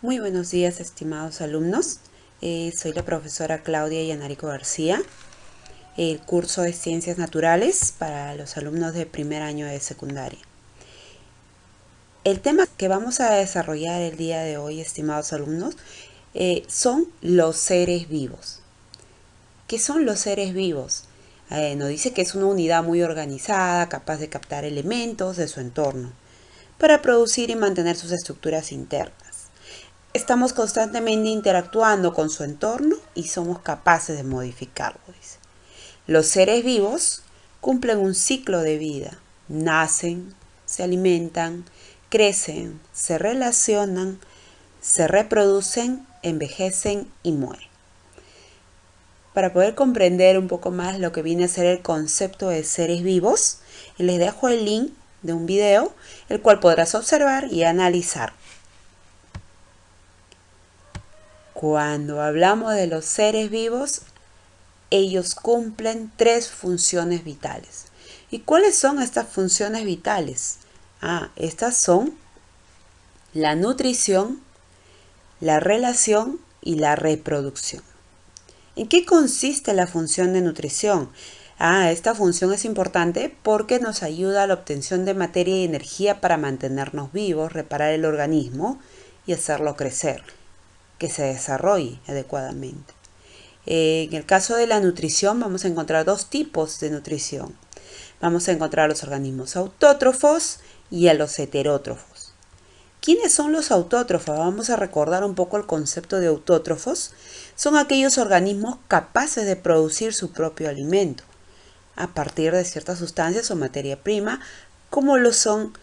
Muy buenos días, estimados alumnos. Soy la profesora Claudia Yanarico García. El curso es Ciencias Naturales para los alumnos de primer año de secundaria. El tema que vamos a desarrollar el día de hoy, estimados alumnos, son los seres vivos. ¿Qué son los seres vivos? Nos dice que es una unidad muy organizada, capaz de captar elementos de su entorno, para producir y mantener sus estructuras internas. Estamos constantemente interactuando con su entorno y somos capaces de modificarlo, dice. Los seres vivos cumplen un ciclo de vida. Nacen, se alimentan, crecen, se relacionan, se reproducen, envejecen y mueren. Para poder comprender un poco más lo que viene a ser el concepto de seres vivos, les dejo el link de un video, el cual podrás observar y analizar. Cuando hablamos de los seres vivos, ellos cumplen 3 funciones vitales. ¿Y cuáles son estas funciones vitales? Estas son la nutrición, la relación y la reproducción. ¿En qué consiste la función de nutrición? Esta función es importante porque nos ayuda a la obtención de materia y energía para mantenernos vivos, reparar el organismo y hacerlo crecer, que se desarrolle adecuadamente. En el caso de la nutrición vamos a encontrar 2 tipos de nutrición. Vamos a encontrar a los organismos autótrofos y a los heterótrofos. ¿Quiénes son los autótrofos? Vamos a recordar un poco el concepto de autótrofos. Son aquellos organismos capaces de producir su propio alimento a partir de ciertas sustancias o materia prima, como lo son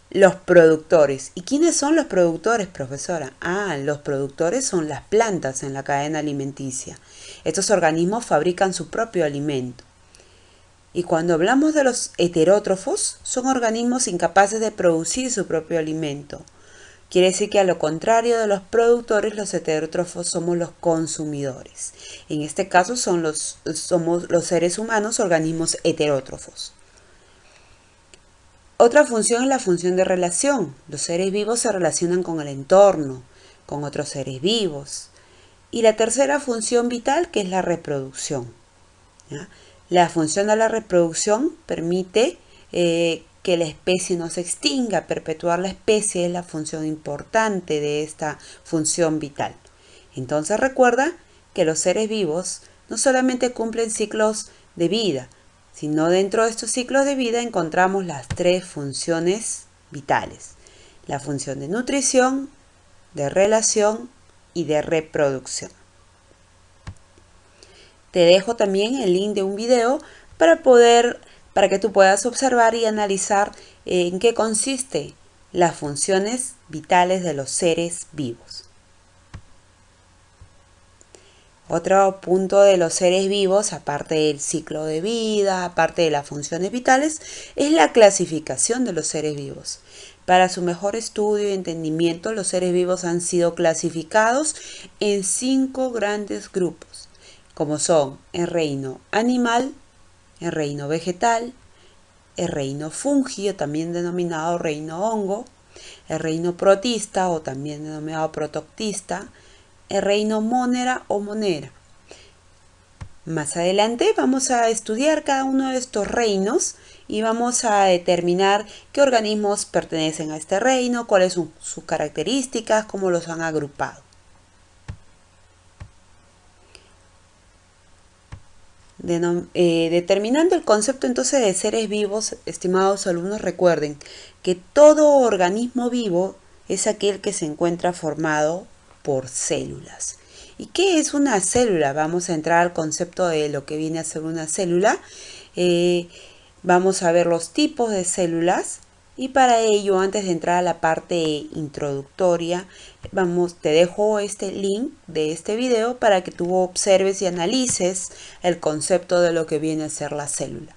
los productores. ¿Y quiénes son los productores, profesora? Los productores son las plantas en la cadena alimenticia. Estos organismos fabrican su propio alimento. Y cuando hablamos de los heterótrofos, son organismos incapaces de producir su propio alimento. Quiere decir que a lo contrario de los productores, los heterótrofos somos los consumidores. En este caso somos los seres humanos organismos heterótrofos. Otra función es la función de relación. Los seres vivos se relacionan con el entorno, con otros seres vivos. Y la tercera función vital, que es la reproducción. ¿Ya? La función de la reproducción permite que la especie no se extinga. Perpetuar la especie es la función importante de esta función vital. Entonces recuerda que los seres vivos no solamente cumplen ciclos de vida, sino dentro de estos ciclos de vida encontramos las 3 funciones vitales. La función de nutrición, de relación y de reproducción. Te dejo también el link de un video para que tú puedas observar y analizar en qué consiste las funciones vitales de los seres vivos. Otro punto de los seres vivos, aparte del ciclo de vida, aparte de las funciones vitales, es la clasificación de los seres vivos. Para su mejor estudio y entendimiento, los seres vivos han sido clasificados en 5 grandes grupos, como son el reino animal, el reino vegetal, el reino fungio, también denominado reino hongo, el reino protista o también denominado protoctista, el reino monera o monera. Más adelante vamos a estudiar cada uno de estos reinos y vamos a determinar qué organismos pertenecen a este reino, cuáles son sus características, cómo los han agrupado. Determinando el concepto entonces de seres vivos, estimados alumnos, recuerden que todo organismo vivo es aquel que se encuentra formado por células. ¿Y qué es una célula? Vamos a entrar al concepto de lo que viene a ser una célula. Vamos a ver los tipos de células y para ello, antes de entrar a la parte introductoria, te dejo este link de este video para que tú observes y analices el concepto de lo que viene a ser la célula.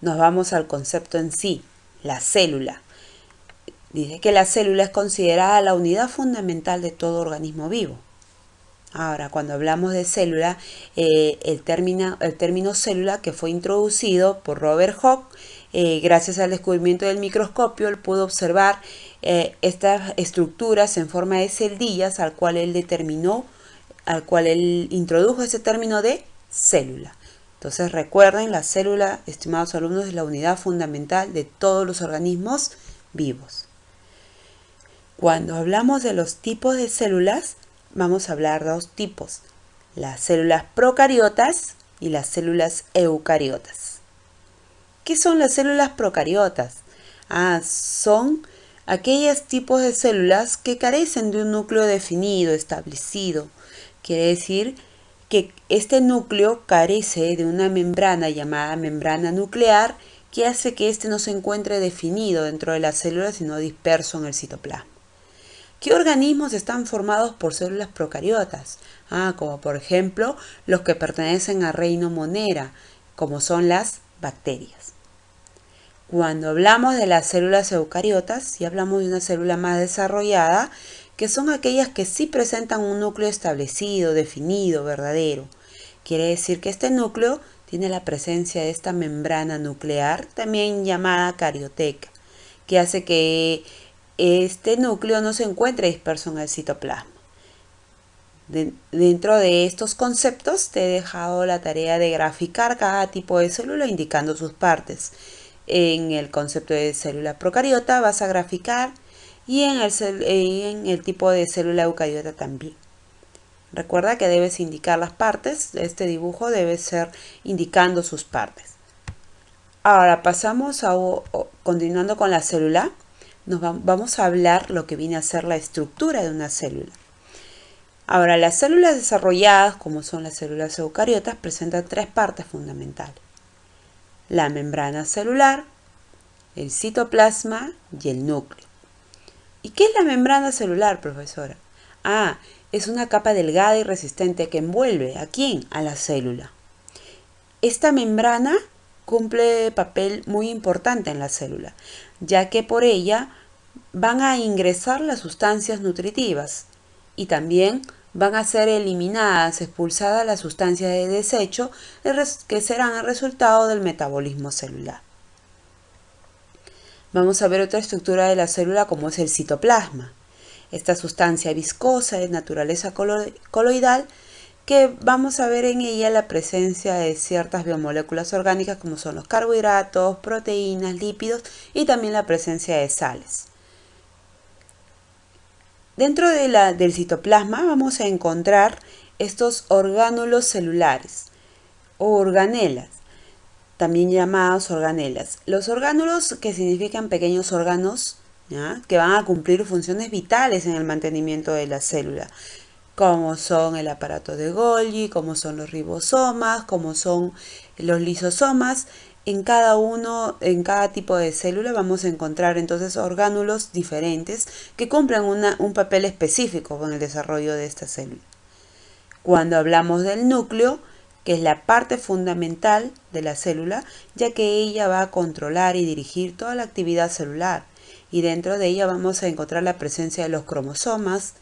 Nos vamos al concepto en sí, la célula. Dice que la célula es considerada la unidad fundamental de todo organismo vivo. Ahora, cuando hablamos de célula, el término célula que fue introducido por Robert Hooke gracias al descubrimiento del microscopio, él pudo observar estas estructuras en forma de celdillas al cual él introdujo ese término de célula. Entonces recuerden, la célula, estimados alumnos, es la unidad fundamental de todos los organismos vivos. Cuando hablamos de los tipos de células, vamos a hablar de dos tipos: las células procariotas y las células eucariotas. ¿Qué son las células procariotas? Son aquellos tipos de células que carecen de un núcleo definido, establecido. Quiere decir que este núcleo carece de una membrana llamada membrana nuclear que hace que éste no se encuentre definido dentro de la célula, sino disperso en el citoplasma. ¿Qué organismos están formados por células procariotas? Como por ejemplo los que pertenecen al reino Monera, como son las bacterias. Cuando hablamos de las células eucariotas, sí hablamos de una célula más desarrollada, que son aquellas que sí presentan un núcleo establecido, definido, verdadero. Quiere decir que este núcleo tiene la presencia de esta membrana nuclear, también llamada carioteca, que hace que este núcleo no se encuentre disperso en el citoplasma. Dentro de estos conceptos te he dejado la tarea de graficar cada tipo de célula indicando sus partes. En el concepto de célula procariota vas a graficar y en el tipo de célula eucariota también. Recuerda que debes indicar las partes, este dibujo debe ser indicando sus partes. Ahora pasamos continuando con la célula, vamos a hablar lo que viene a ser la estructura de una célula. Ahora, las células desarrolladas, como son las células eucariotas, presentan tres partes fundamentales: la membrana celular, el citoplasma y el núcleo. ¿Y qué es la membrana celular, profesora? Es una capa delgada y resistente que envuelve ¿a quién? A la célula. Esta membrana cumple papel muy importante en la célula, ya que por ella van a ingresar las sustancias nutritivas y también van a ser eliminadas, expulsadas las sustancias de desecho que serán el resultado del metabolismo celular. Vamos a ver otra estructura de la célula como es el citoplasma. Esta sustancia viscosa de naturaleza coloidal que vamos a ver en ella la presencia de ciertas biomoléculas orgánicas como son los carbohidratos, proteínas, lípidos y también la presencia de sales. Dentro del citoplasma vamos a encontrar estos orgánulos celulares o organelas, también llamados organelas. Los orgánulos, que significan pequeños órganos, ¿ya?, que van a cumplir funciones vitales en el mantenimiento de la célula, como son el aparato de Golgi, como son los ribosomas, como son los lisosomas. En cada tipo de célula vamos a encontrar entonces orgánulos diferentes que cumplen un papel específico con el desarrollo de esta célula. Cuando hablamos del núcleo, que es la parte fundamental de la célula, ya que ella va a controlar y dirigir toda la actividad celular, y dentro de ella vamos a encontrar la presencia de los cromosomas,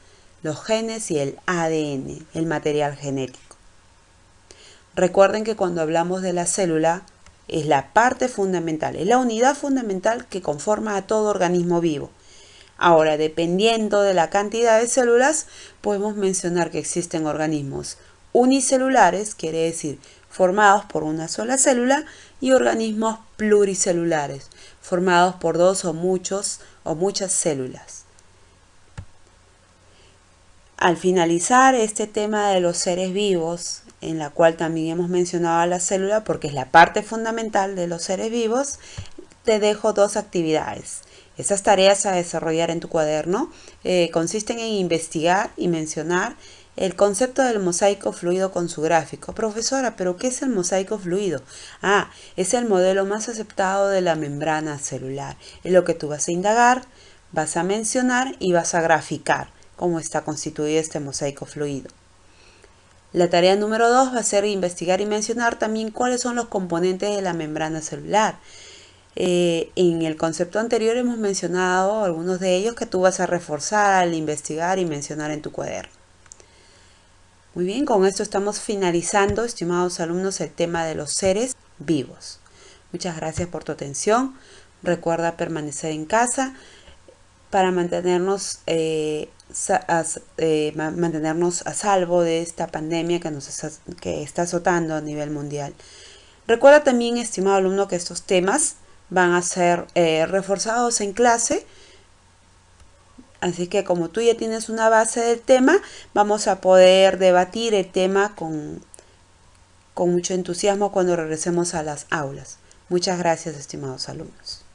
los genes y el ADN, el material genético. Recuerden que cuando hablamos de la célula, es la parte fundamental, es la unidad fundamental que conforma a todo organismo vivo. Ahora, dependiendo de la cantidad de células, podemos mencionar que existen organismos unicelulares, quiere decir formados por una sola célula, y organismos pluricelulares, formados por dos o muchas células. Al finalizar este tema de los seres vivos, en la cual también hemos mencionado a la célula porque es la parte fundamental de los seres vivos, te dejo dos actividades. Esas tareas a desarrollar en tu cuaderno consisten en investigar y mencionar el concepto del mosaico fluido con su gráfico. Profesora, ¿pero qué es el mosaico fluido? Es el modelo más aceptado de la membrana celular. Es lo que tú vas a indagar, vas a mencionar y vas a graficar cómo está constituido este mosaico fluido. La tarea número 2 va a ser investigar y mencionar también cuáles son los componentes de la membrana celular. En el concepto anterior hemos mencionado algunos de ellos que tú vas a reforzar al investigar y mencionar en tu cuaderno. Muy bien, con esto estamos finalizando, estimados alumnos, el tema de los seres vivos. Muchas gracias por tu atención. Recuerda permanecer en casa para mantenernos, mantenernos a salvo de esta pandemia que está azotando a nivel mundial. Recuerda también, estimado alumno, que estos temas van a ser reforzados en clase. Así que como tú ya tienes una base del tema, vamos a poder debatir el tema con mucho entusiasmo cuando regresemos a las aulas. Muchas gracias, estimados alumnos.